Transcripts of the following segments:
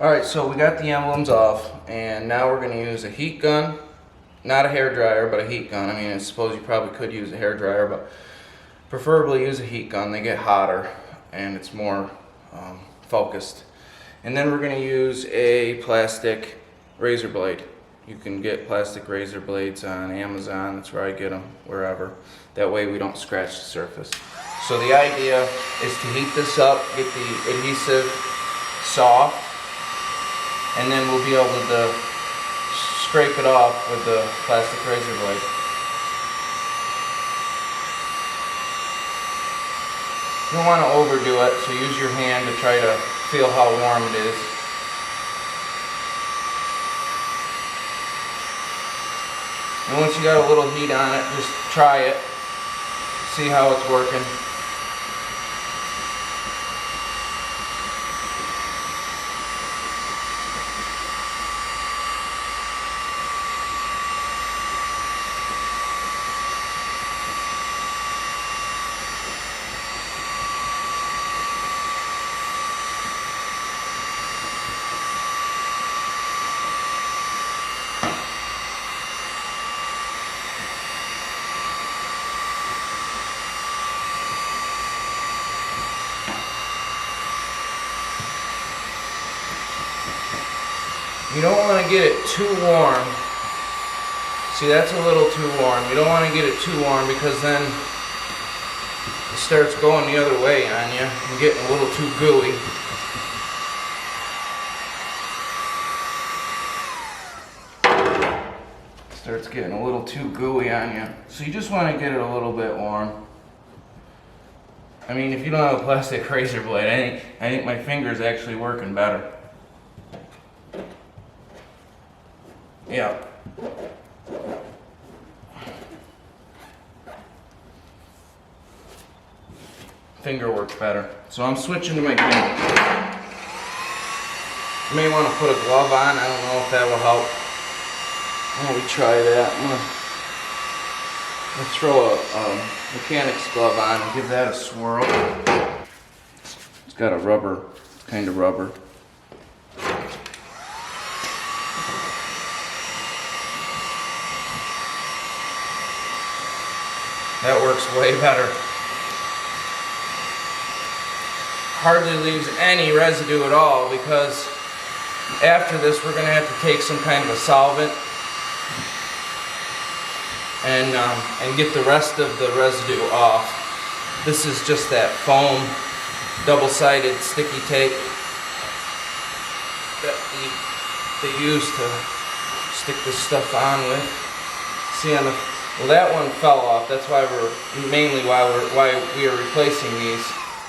Alright, so we got the emblems off, and now we're going to use a heat gun. Not a hair dryer, but a heat gun. I mean, I suppose you probably could use a hair dryer, but preferably use a heat gun. They get hotter, and it's more focused. And then we're going to use a plastic razor blade. You can get plastic razor blades on Amazon. That's where I get them, wherever. That way we don't scratch the surface. So the idea is to heat this up, get the adhesive soft, and then we'll be able to scrape it off with the plastic razor blade. You don't want to overdo it, so use your hand to try to feel how warm it is. And once you got a little heat on it, just try it, see how it's working. You don't want to get it too warm. See, that's a little too warm. You don't want to get it too warm because then it starts going the other way on you and getting a little too gooey. Starts getting a little too gooey on you. So you just want to get it a little bit warm. I mean, if you don't have a plastic razor blade, I think my finger's actually working better. Yeah. Finger works better. So I'm switching to my finger. You may want to put a glove on. I don't know if that will help. Why don't we try that? I'm gonna throw a mechanic's glove on and give that a swirl. It's got a rubber, kind of rubber. That works way better. Hardly leaves any residue at all because after this we're going to have to take some kind of a solvent and get the rest of the residue off. This is just that foam, double-sided sticky tape that they use to stick this stuff on with. See on the well, that one fell off. That's why why we are replacing these,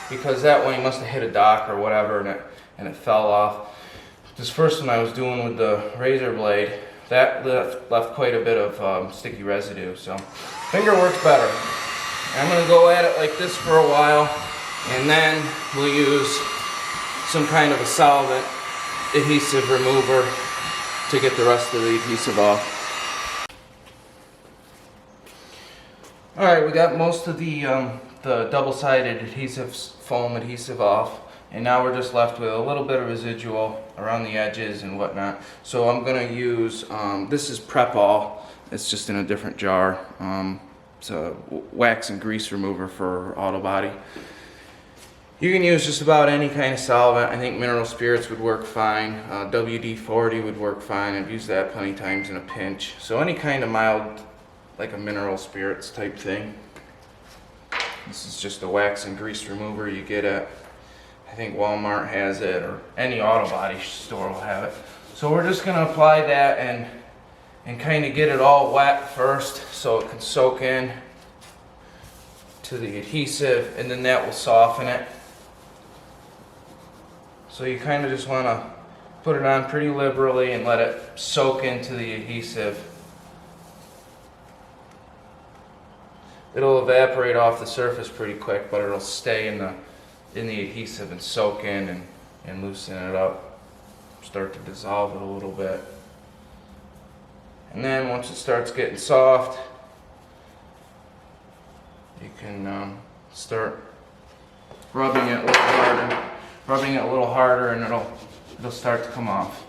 because that one he must have hit a dock or whatever, and it fell off. This first one I was doing with the razor blade, that left quite a bit of sticky residue. So finger works better. I'm going to go at it like this for a while, and then we'll use some kind of a solvent adhesive remover to get the rest of the adhesive off. Alright, we got most of the double-sided foam adhesive off, and now we're just left with a little bit of residual around the edges and whatnot. So I'm going to use, this is Prep All, it's just in a different jar. It's a wax and grease remover for auto body. You can use just about any kind of solvent. I think mineral spirits would work fine. WD-40 would work fine. I've used that plenty of times in a pinch. So any kind of mild, like a mineral spirits type thing. This is just a wax and grease remover you get at, I think Walmart has it, or any auto body store will have it. So we're just going to apply that and kind of get it all wet first so it can soak in to the adhesive, and then that will soften it. So you kind of just want to put it on pretty liberally and let it soak into the adhesive. It'll evaporate off the surface pretty quick, but it'll stay in the adhesive and soak in and loosen it up. Start to dissolve it a little bit. And then once it starts getting soft, you can start rubbing it a little harder, and it'll start to come off.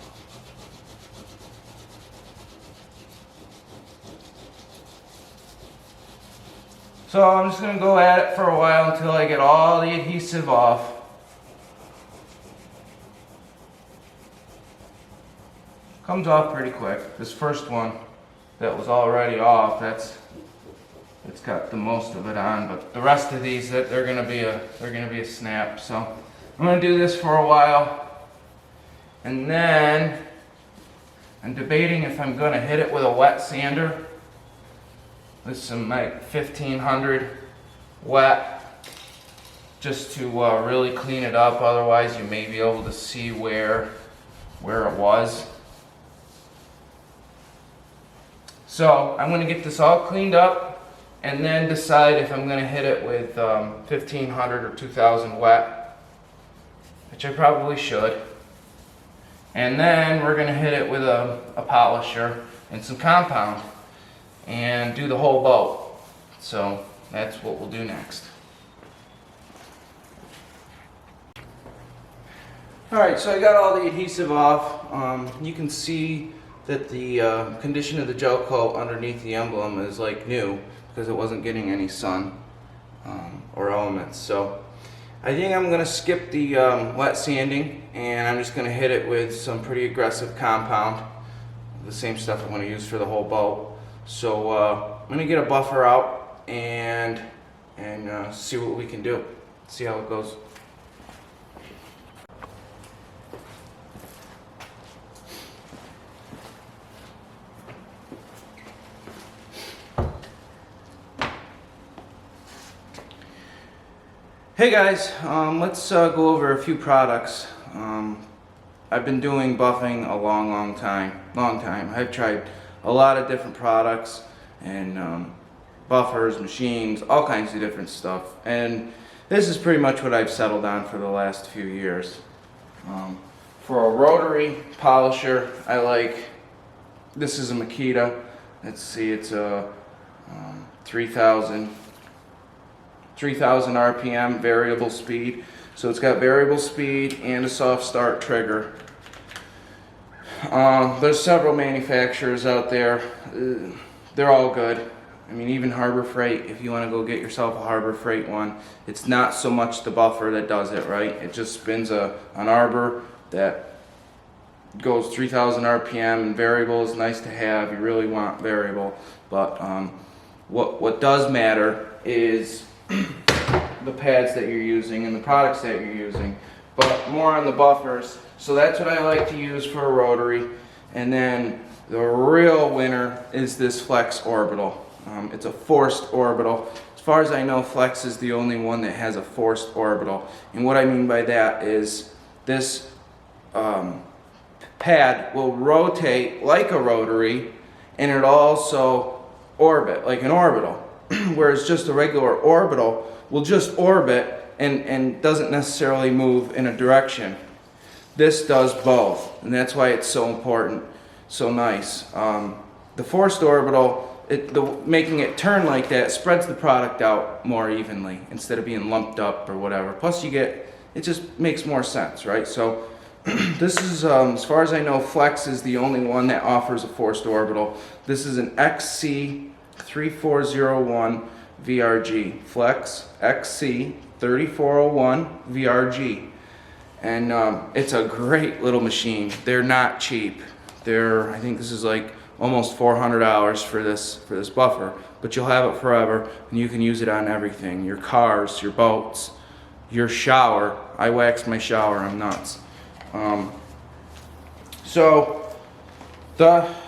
So I'm just going to go at it for a while until I get all the adhesive off. Comes off pretty quick. This first one that was already off, it's got the most of it on, but the rest of these, they're going to be a snap. So I'm going to do this for a while, and then I'm debating if I'm going to hit it with a wet sander with some like 1500 wet, just to really clean it up. Otherwise, you may be able to see where it was. So I'm going to get this all cleaned up and then decide if I'm going to hit it with 1500 or 2000 wet, which I probably should. And then we're going to hit it with a polisher and some compound and do the whole boat. So that's what we'll do next. Alright, so I got all the adhesive off. You can see that the condition of the gel coat underneath the Emblem is like new because it wasn't getting any sun or elements. So I think I'm going to skip the wet sanding, and I'm just going to hit it with some pretty aggressive compound, the same stuff I'm going to use for the whole boat. So I'm going to get a buffer out and see what we can do, see how it goes. Hey guys, let's go over a few products. I've been doing buffing a long time. I've tried a lot of different products and buffers, machines, all kinds of different stuff. And this is pretty much what I've settled on for the last few years. For a rotary polisher, I like, this is a Makita. Let's see, it's a 3000 RPM variable speed. So it's got variable speed and a soft start trigger. There's several manufacturers out there. They're all good. I mean, even Harbor Freight, if you want to go get yourself a Harbor Freight one, it's not so much the buffer that does it, right? It just spins an arbor that goes 3000 RPM, and variable is nice to have. You really want variable. But what does matter is the pads that you're using and the products that you're using, but more on the buffers. So that's what I like to use for a rotary. And then the real winner is this Flex orbital. It's a forced orbital. As far as I know, Flex is the only one that has a forced orbital. And what I mean by that is this pad will rotate like a rotary, and it also orbit like an orbital. Whereas just a regular orbital will just orbit and doesn't necessarily move in a direction. This does both, and that's why it's so important, so nice. The forced orbital, making it turn like that spreads the product out more evenly instead of being lumped up or whatever. Plus it just makes more sense, right? So this is, as far as I know, Flex is the only one that offers a forced orbital. This is an XC3401 VRG, Flex XC3401 VRG, and it's a great little machine. They're not cheap. I think this is like almost $400 for this buffer, but you'll have it forever, and you can use it on everything: your cars, your boats, your shower. I waxed my shower. I'm nuts.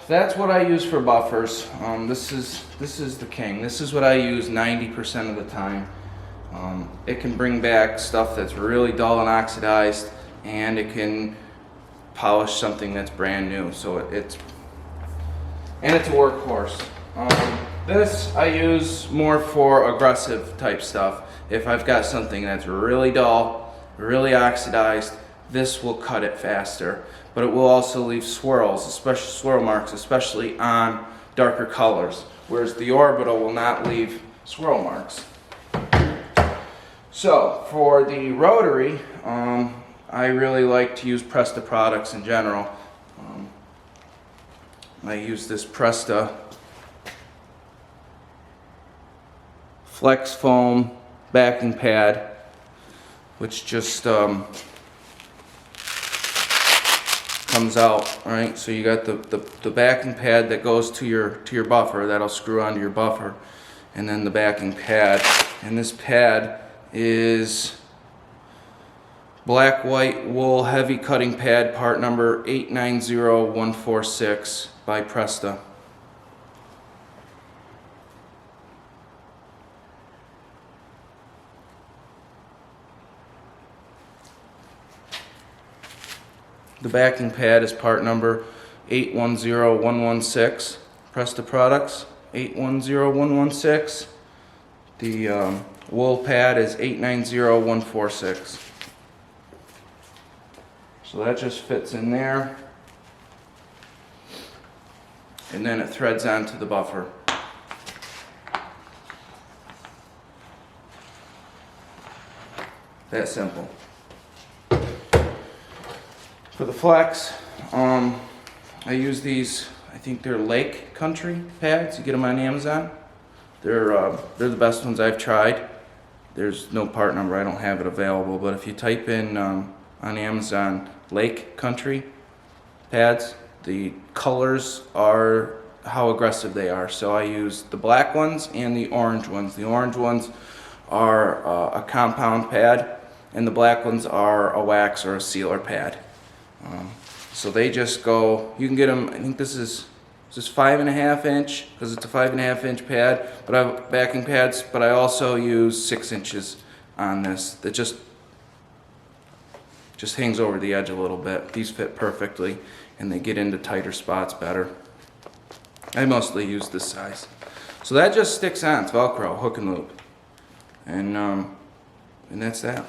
That's what I use for buffers. This is the king. This is what I use 90% of the time. It can bring back stuff that's really dull and oxidized, and it can polish something that's brand new. So it's a workhorse. This I use more for aggressive type stuff. If I've got something that's really dull, really oxidized, this will cut it faster. But it will also leave swirls, especially swirl marks, especially on darker colors, whereas the orbital will not leave swirl marks. So for the rotary, I really like to use Presta products in general. I use this Presta Flex Foam backing pad, which just comes out, right? So you got the backing pad that goes to your buffer, that'll screw onto your buffer, and then the backing pad. And this pad is black white wool heavy cutting pad, part number 890146 by Presta. The backing pad is part number 810116, Presta products, 810116. The wool pad is 890146. So that just fits in there, and then it threads onto the buffer. That simple. For the Flex, I use these, I think they're Lake Country pads. You get them on Amazon. They're the best ones I've tried. There's no part number, I don't have it available, but if you type in on Amazon Lake Country pads, the colors are how aggressive they are. So I use the black ones and the orange ones. The orange ones are a compound pad, and the black ones are a wax or a sealer pad. So they just go, you can get them, I think this is 5.5 inch, because it's a 5.5 inch pad, but I have backing pads, but I also use 6 inches on this. That just hangs over the edge a little bit. These fit perfectly, and they get into tighter spots better. I mostly use this size. So that just sticks on, it's Velcro, hook and loop. And that's that.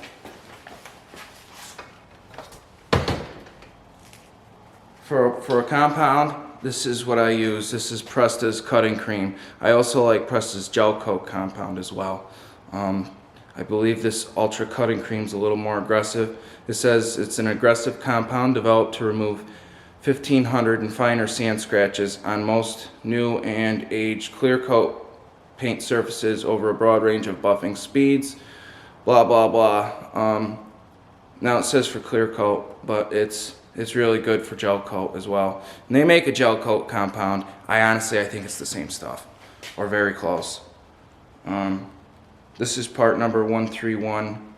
For a compound, this is what I use. This is Presta's cutting cream. I also like Presta's Gelcoat compound as well. I believe this ultra cutting cream is a little more aggressive. It says it's an aggressive compound developed to remove 1,500 and finer sand scratches on most new and aged clear coat paint surfaces over a broad range of buffing speeds. Blah blah blah. Now it says for clear coat, but it's really good for gel coat as well. And they make a gel coat compound. I think it's the same stuff, or very close. This is part number 131